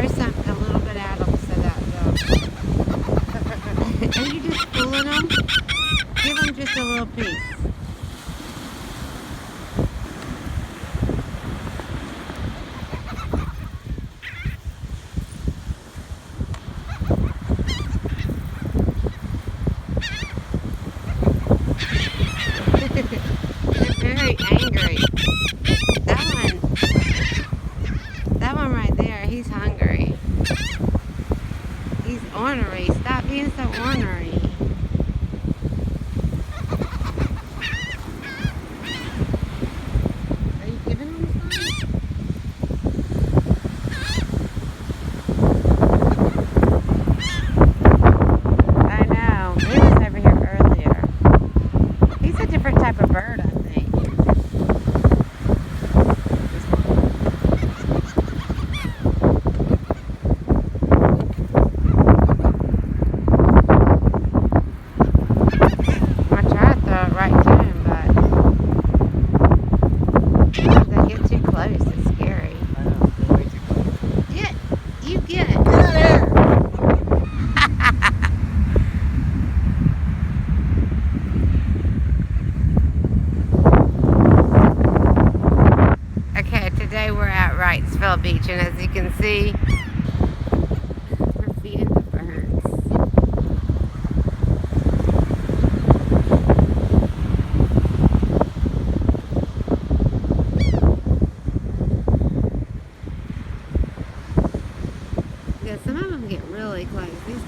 throw something a little bit at them so that they'll... Are you just fooling them? Give them just a little piece. They're very angry. That one right there, he's hungry. He's ornery. Stop being so ornery. Are you giving him some? I know. He was over here earlier. He's a different type of bird, I think. Today we're at Wrightsville Beach, and as you can see, we're feeding the birds. Yeah, some of them get really close. These